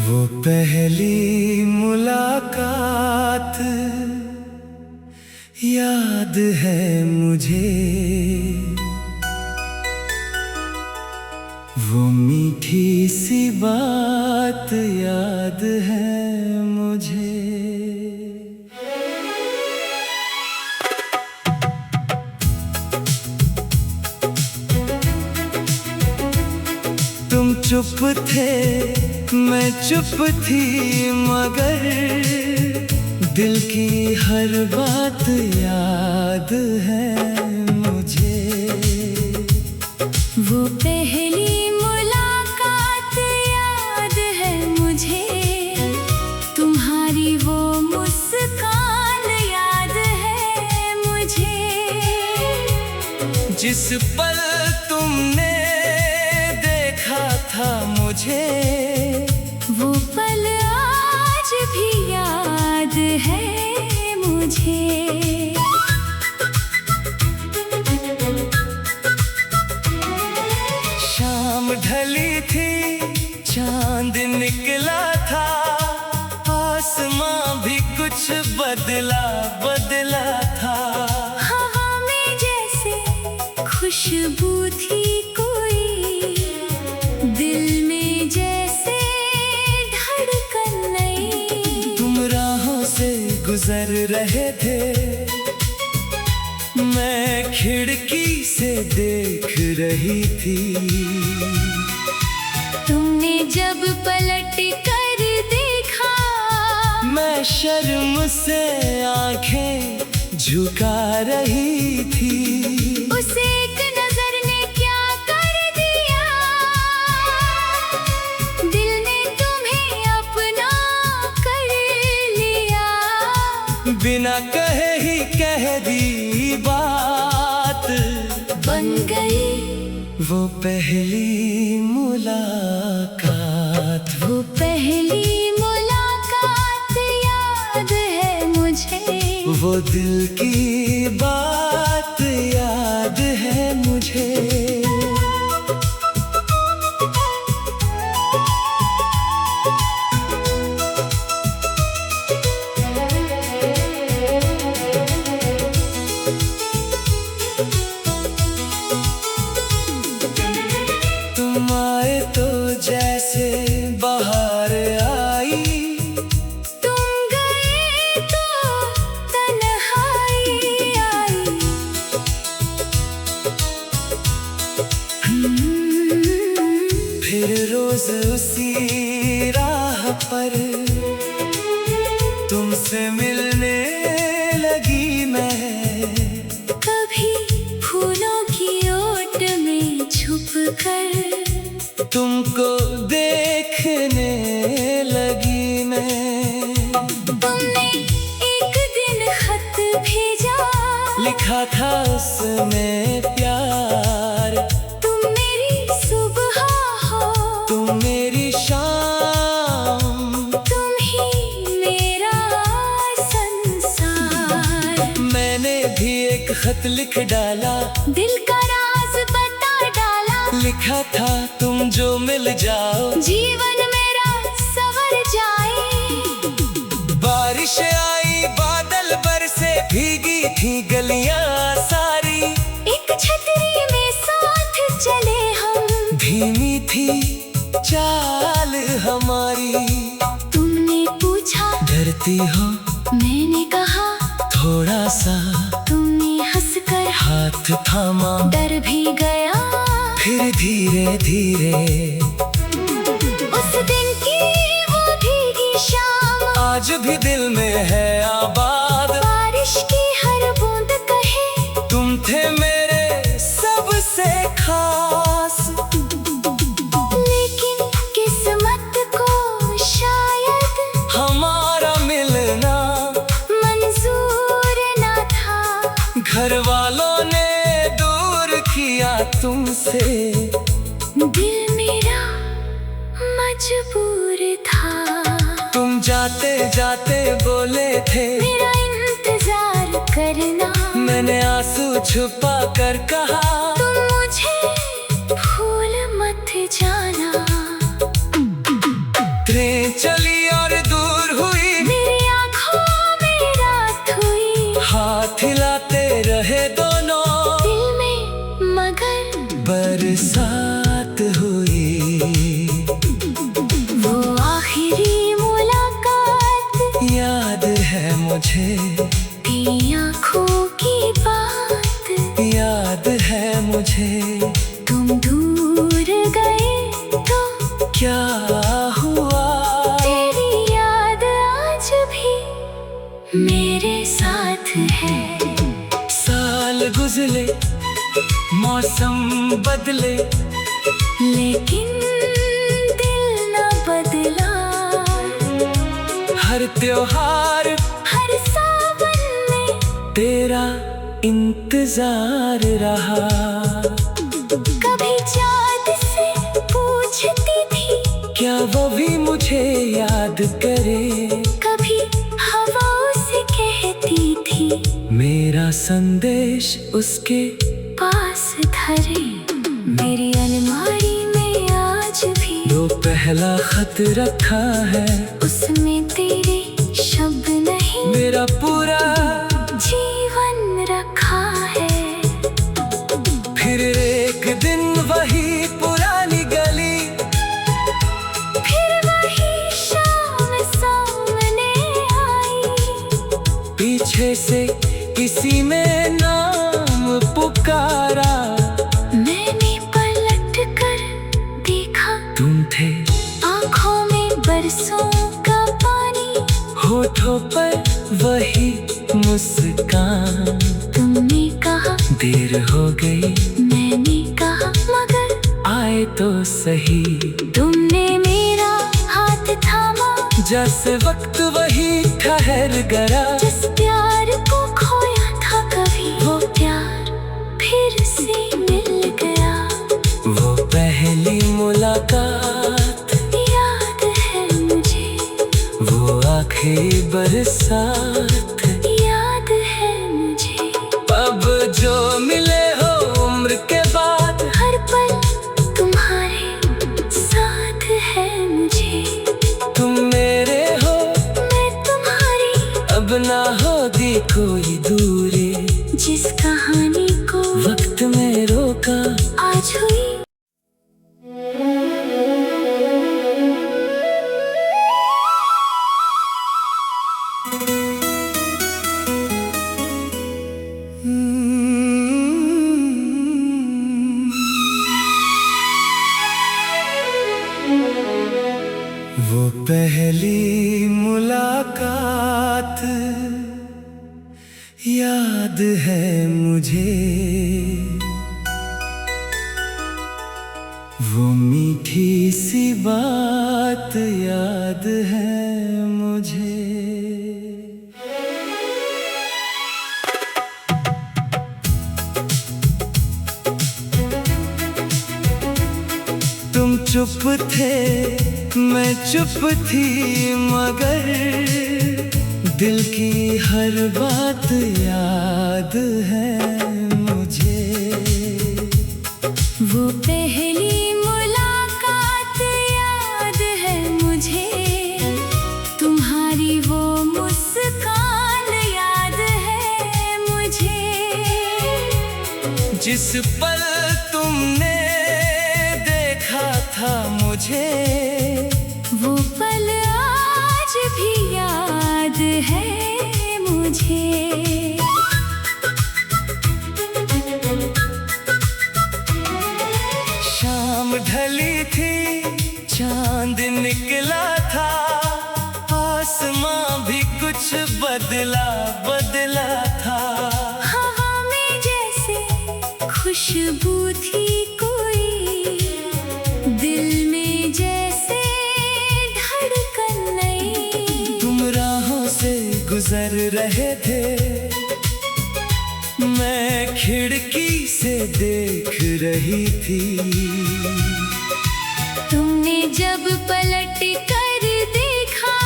वो पहली मुलाकात याद है मुझे, वो मीठी सी बात याद है मुझे। तुम चुप थे मैं चुप थी, मगर दिल की हर बात याद है मुझे। वो पहली मुलाकात याद है मुझे, तुम्हारी वो मुस्कान याद है मुझे। जिस पल तुमने देखा था मुझे, वो पल आज भी याद है मुझे। शाम ढली थी चांद निकला था, आसमां भी कुछ बदला बदला था। हवा में जैसे खुशबू थी कोई, दिल में जैसे धड़कन नई। तुम राहों से गुजर रहे थे, मैं खिड़की से देख रही थी। तुमने जब पलट कर देखा, मैं शर्म से आंखें झुका रही थी। उस एक नजर ने क्या कर दिया, दिल ने तुम्हें अपना कर लिया। बिना कहे ही कह दी बात बन गई वो पहली मुलाकात। वो पहली मुलाकात याद है मुझे, वो दिल की बात याद है मुझे। तुम आए तो जैसे बाहर आई, तुम गए तो तन्हाई आई। फिर रोज उसी राह पर तुमसे मिलने लगी मैं। कभी फूलों की ओट में छुप कर तुमको देखने लगी मैं। तुमने एक दिन खत भेजा, लिखा था उसमें प्यार। तुम मेरी सुबह हो, तुम मेरी शाम, तुम ही मेरा संसार। मैंने भी एक खत लिख डाला, दिल का राज बता डाला। लिखा था तुम जो मिल जाओ, जीवन मेरा संवर जाए। बारिश आई बादल बरसे, भीगी थी गलियां सारी। एक छतरी में साथ चले हम, धीमी थी चाल हमारी। तुमने पूछा डरती हो, मैंने कहा थोड़ा सा। तुमने हंसकर हाथ थामा, डर भी गया। फिर धीरे धीरे उस दिन की वो भीगी शाम, आज भी दिल में है आबाद। बारिश की हर बूंद कहे तुम थे मेरे सबसे खास। लेकिन किस्मत को शायद हमारा मिलना मंजूर न था। घर वालों ने दूर किया तुमसे, दिल मेरा मजबूर था। तुम जाते जाते बोले थे मेरा इंतजार करना। मैंने आंसू छुपा कर कहा तुम मुझे भूल मत जाना। बात हुई। वो आखिरी मुलाकात याद है मुझे, तेरी आँखों की बात याद है मुझे। तुम दूर गए तो क्या हुआ? तेरी याद आज भी मेरे साथ है। साल गुजरे, मौसम बदले, लेकिन दिल न बदला। हर त्योहार, हर सावन में तेरा इंतजार रहा। कभी चाँद से पूछती थी, क्या वो भी मुझे याद करे? कभी हवाओं से कहती थी, मेरा संदेश उसके पास धरे। मेरी अलमारी में आज भी जो पहला खत रखा है, उसमें तेरे शब्द नहीं, मेरा पूरा जीवन रखा है। फिर एक दिन वही पुरानी गली, फिर वही शाम सामने आई। पीछे से किसी ने नाम पुकारा। मैंने पलट कर देखा, तुम थे, आँखों में बरसों का पानी, होठों पर वही मुस्कान। तुमने कहा देर हो गई, मैंने कहा मगर आए तो सही। तुमने मेरा हाथ थामा, जैसे वक्त वही ठहर गया। जिस प्यार को खोया था कभी, वो प्यार फिर से मिल गया। वो पहली मुलाकात याद है मुझे, वो आखिरी बरसात। याद है मुझे। अब जो मिले हो उम्र के बाद, हर पल तुम्हारे साथ है मुझे। तुम मेरे हो, मैं तुम्हारी, अब ना होगी कोई दूरी। जिस कहानी को वक्त में रोका आज हुई। वो पहली मुलाकात याद है मुझे। वो मीठी सी बात याद है मुझे। तुम चुप थे, मैं चुप थी, मगर दिल की हर बात याद है मुझे। वो पहली मुलाकात याद है मुझे, तुम्हारी वो मुस्कान याद है मुझे। जिस पल तुमने देखा था मुझे, वो पल आज भी याद है मुझे। शाम ढली थी, चांद निकला था, आसमां भी कुछ बदला बदला था। हवा में जैसे खुशबू थी कोई, दिल में जैसे धड़कन नई। तुम राहों से गुजर रहे थे, मैं खिड़की से देख रही थी। तुमने जब पलट कर देखा,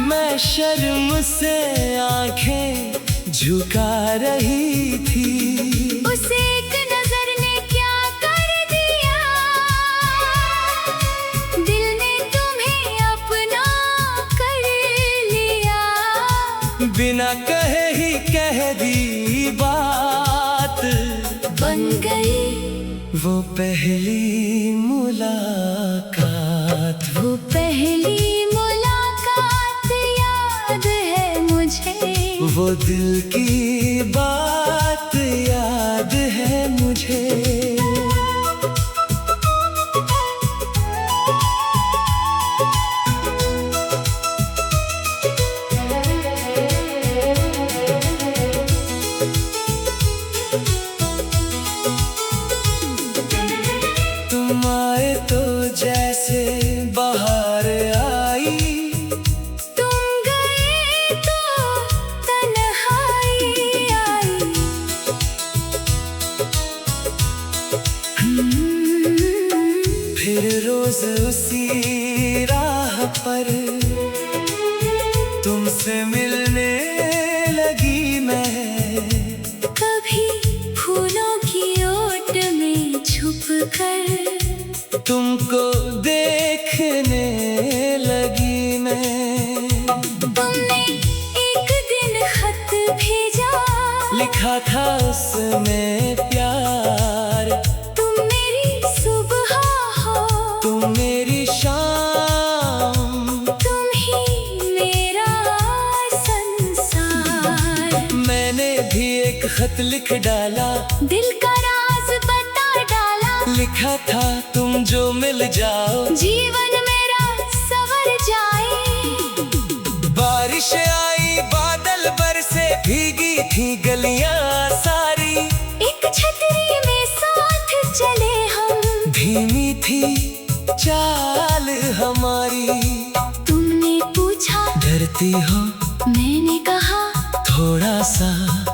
मैं शर्म से आंखें झुका रही थी। उस एक नजर ने क्या कर दिया, दिल ने तुम्हें अपना कर लिया। बिना कहे ही कह दी बात, बन गई वो पहली मुलाकात, वो पहली मुलाकात याद है मुझे, वो दिल की बात याद है मुझे। तुम आए तो जैसे बाहर आई, तुम गए तो तन्हाई आई। फिर रोज उसी राह पर तुमसे मिलने लगी मैं। कभी फूलों की ओट में छुप कर तुमको देखने लगी मैं। तुमने एक दिन खत भेजा, लिखा था उसमें प्यार। तुम मेरी सुबह हो, तुम मेरी शाम, तुम ही मेरा संसार। मैंने भी एक खत लिख डाला, दिल का राज बता डाला। लिखा था तुम जो मिल जाओ, जीवन मेरा संवर जाए। बारिश आई बादल बरसे, भीगी थी गलियां सारी। एक छतरी में साथ चले हम, धीमी थी चाल हमारी। तुमने पूछा डरती हो, मैंने कहा थोड़ा सा।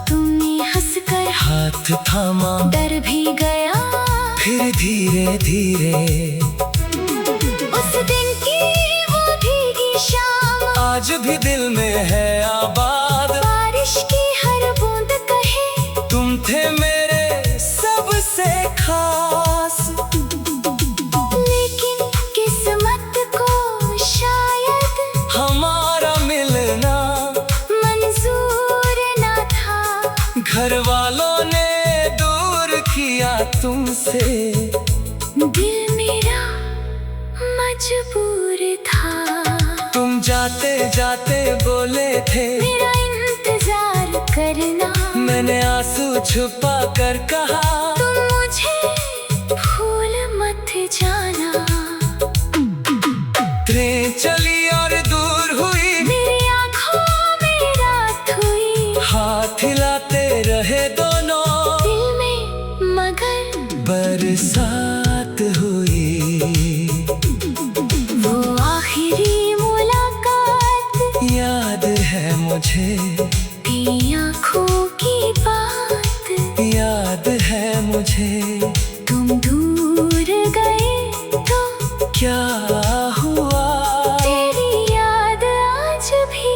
तुमने हंसकर हाथ थामा, डर भी गया। फिर धीरे धीरे उस दिन की वो भीगी शाम आज भी दिल में है आबाद। बारिश की हर बूंद कहे तुम थे मेरे सबसे खास। लेकिन किस्मत को शायद हमारा मिलना मंजूर ना था। घर वालों ने दूर किया तुमसे, दिल मेरा मजबूर था। तुम जाते जाते बोले थे मेरा इंतजार करना। मैंने आंसू छुपा कर कहा, तुम मुझे भूल मत जाना। ट्रेन चली और दूर हुई, मेरी आँखों में रात हुई। हाथ हिलाते रहे दोनों, दिल में मगर बरसात हुई। वो आखिरी मुलाकात याद है मुझे, थी आँखों की बात। याद है मुझे। तुम दूर गए तो क्या हुआ, तेरी याद आज भी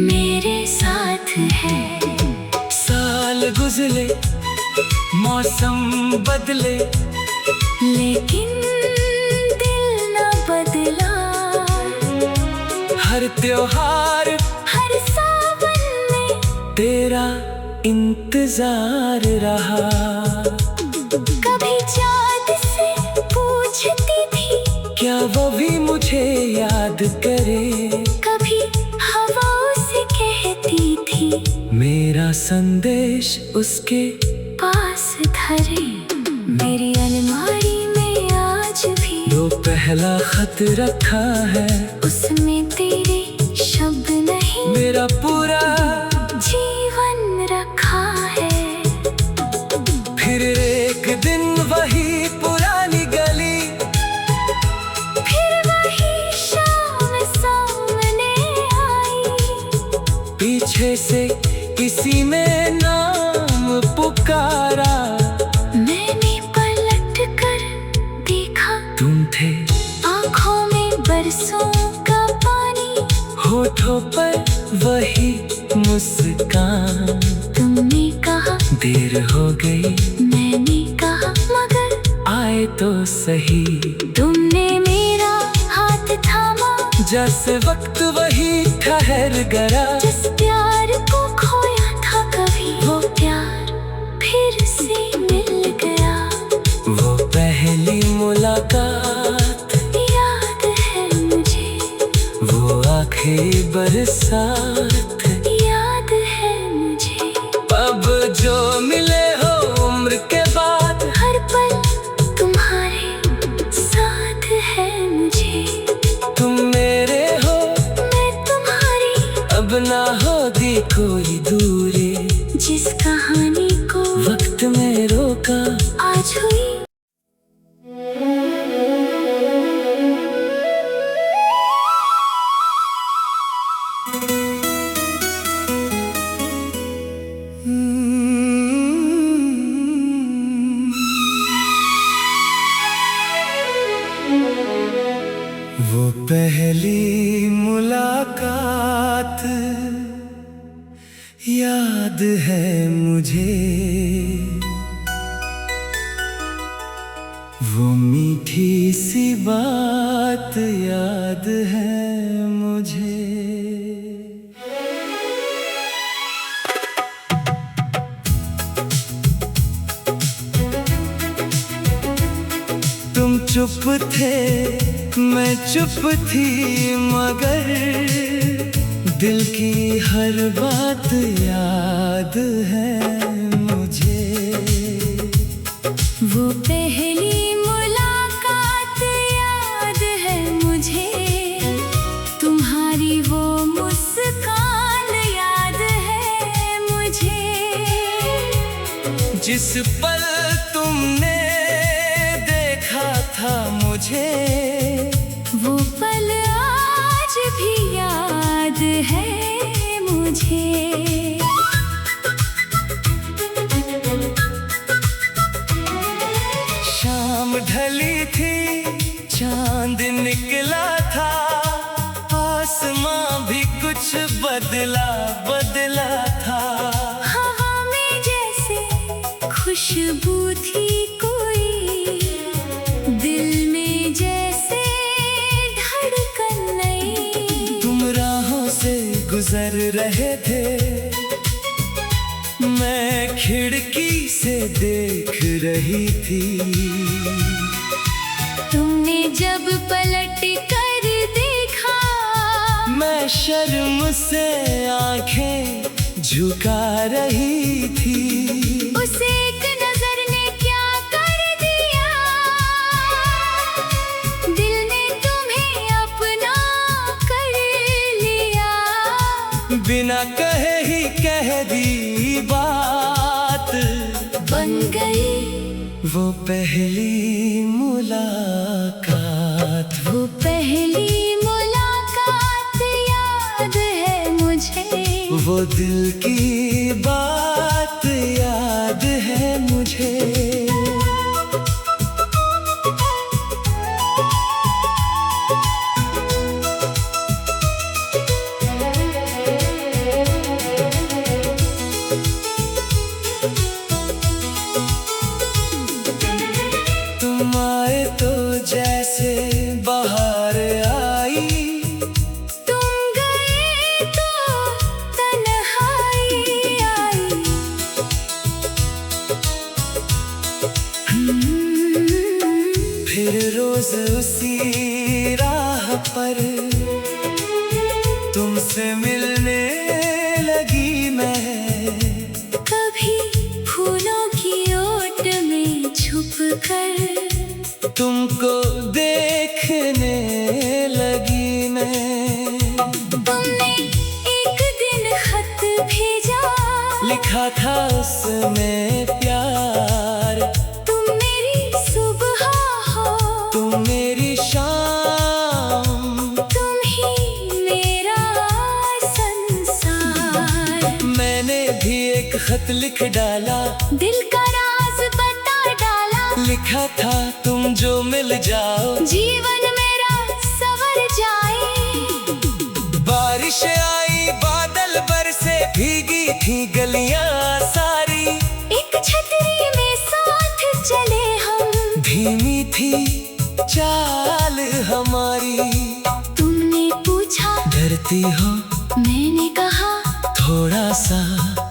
मेरे साथ है। साल गुजरे मौसम बदले, लेकिन दिल न बदला। हर त्योहार हर सावन में तेरा इंतजार रहा। कभी चाँद से पूछती थी, क्या वो भी मुझे याद करे। कभी हवाओं से कहती थी, मेरा संदेश उसके पास धरे। मेरी अलमारी में आज भी वो पहला खत रखा है, उसमें तेरे शब्द नहीं मेरा पूरा जीवन रखा है। फिर एक दिन वही पुरानी गली, फिर वही शाम सामने आई। पीछे से किसी में नाम पुकारा। मैंने पलट कर देखा, तुम थे आँखों में बरसों का पानी। होठों पर वही मुस्कान। तुमने कहा देर हो गई, मैंने कहा मगर आए तो सही। तुमने मेरा हाथ थामा, जैसे वक्त वही ठहर गया। जिस प्यार को खोया था कभी, वो प्यार फिर से मिल गया। वो पहली मुलाकात याद है मुझे, वो आखिरी बरसात याद है मुझे। अब जो मिले हो उम्र के बाद, हर पल तुम्हारे साथ है मुझे। तुम मेरे हो मैं तुम्हारी, अब ना होगी कोई दूरी। जिस कहानी को वक्त में रोका आज हुई। वो पहली मुलाकात याद है मुझे, वो मीठी सी बात याद है मुझे। तुम चुप थे मैं चुप थी, मगर दिल की हर बात याद है मुझे। वो पहली मुलाकात याद है मुझे, तुम्हारी वो मुस्कान याद है मुझे। जिस पल तुमने देखा था मुझे, वो पल आज भी याद है मुझे। शाम ढली थी चांद निकला था, आसमां भी कुछ बदला बदला था। हवा में जैसे खुशबू थी कोई, दिल में जैसे धड़कन नई। तुम राहों से गुजर रहे थे, मैं खिड़की से देख रही थी। तुमने जब पलट कर देखा, मैं शर्म से आंखें झुका रही थी। उस एक नजर ने क्या कर दिया, दिल ने तुम्हें अपना कर लिया। बिना कहे ही कह दी बात बन गई वो पहली मुलाकात। वो पहली मुलाकात याद है मुझे, वो दिल की बात याद है मुझे। तुम आए तो जैसे बाहर आई, तुम गए तो तन्हाई आई। फिर रोज उसी राह पर तुमसे मिलने लगी मैं। कभी फूलों की ओट में छुप कर तुमको देखने लगी मैं। तुमने एक दिन खत भेजा, लिखा था उसमें प्यार। तुम मेरी सुबह हो, तुम मेरी शाम, तुम ही मेरा संसार। मैंने भी एक खत लिख डाला, दिल का राज बता डाला। लिखा था तुम जो मिल जाओ, जीवन मेरा संवर जाए। बारिश आई बादल बरसे, भीगी थी गलियां सारी। एक छतरी में साथ चले हम, धीमी थी चाल हमारी। तुमने पूछा डरती हो, मैंने कहा थोड़ा सा।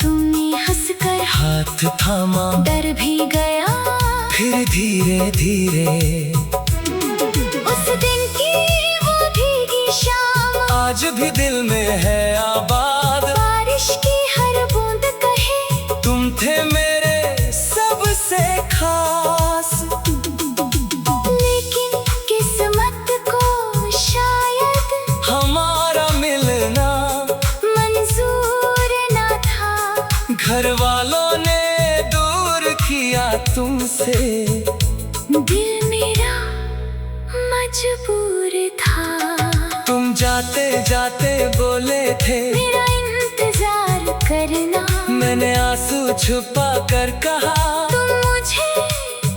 तुमने हंसकर हाथ थामा, डर भी गया। फिर धीरे धीरे उस दिन की वो भीगी शाम आज भी दिल में है आबाद। बारिश की हर बूंद कहे तुम थे मेरे सबसे खास। लेकिन किस्मत को शायद हमारा मिलना मंजूर ना था। घर वालों ने दूर किया तुमसे, दिल मेरा मजबूर था। तुम जाते जाते बोले थे मेरा इंतजार करना। मैंने आंसू छुपा कर कहा तुम मुझे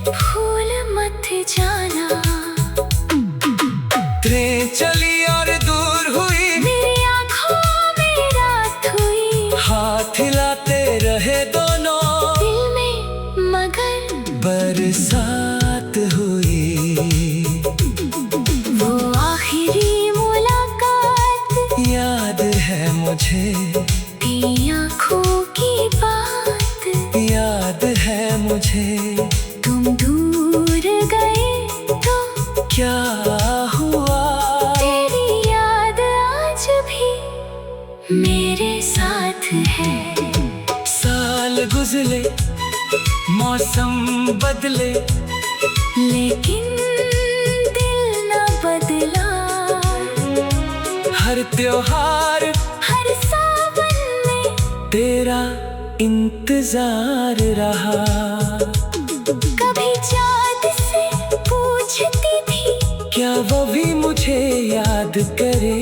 भूल मत जाना। ट्रेन चली और दूर हुई, मेरी आँखों में रात हुई। हाथ हिलाते रहे दोनों, दिल में मगर बरसात हुई। वो आखिरी मुलाकात याद है मुझे, थी आँखों की बात। याद है मुझे। तुम दूर गए तो क्या हुआ? तेरी याद आज भी मेरे साथ है। साल गुजरे, मौसम बदले, लेकिन दिल न बदला। हर त्योहार हर सावन में तेरा इंतजार रहा। कभी चाँद से पूछती थी, क्या वो भी मुझे याद करे?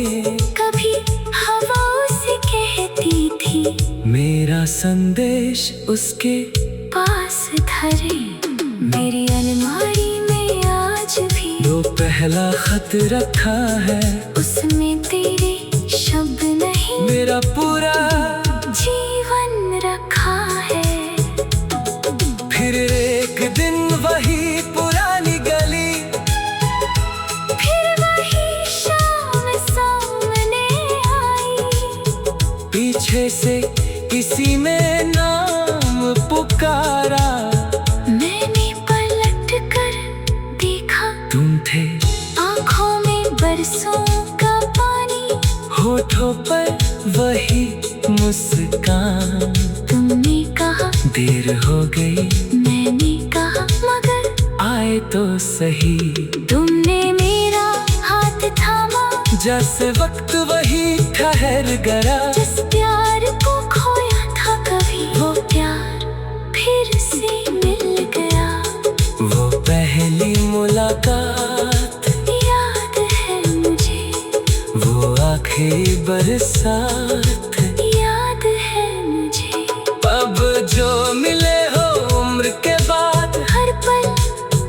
कभी हवाओं से कहती थी मेरा संदेश उसके पास धरे। मेरी अलमारी में आज भी वो पहला खत रखा है, उसमें तेरे शब्द नहीं मेरा पूरा जीवन रखा है। फिर एक दिन वही पुरानी गली, फिर वही शाम सामने आई। पीछे से किसी ने नाम पुकारा। मैंने पलट कर देखा, तुम थे आँखों में बरसों का पानी। होठों पर वही मुस्कान। तुमने कहा देर हो गई, मैंने कहा मगर आए तो सही। तुमने मेरा हाथ थामा। जैसे वक्त वही ठहर गया, जिस प्यार को खोया था कभी, वो प्यार फिर से मिल गया। वो पहली मुलाकात याद है मुझे, वो आखिरी बरसात। याद है मुझे। अब जो मिले हो उम्र के बाद, हर पल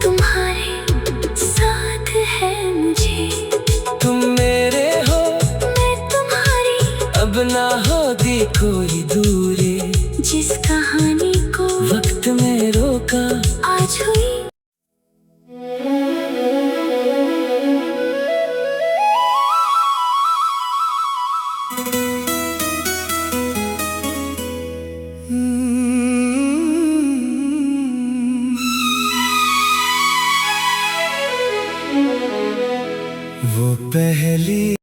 तुम्हारे साथ है मुझे। तुम मेरे हो मैं तुम्हारी, अब ना होगी कोई दूरी। जिस कहानी को वक्त में रोका आज हुई। वो पहली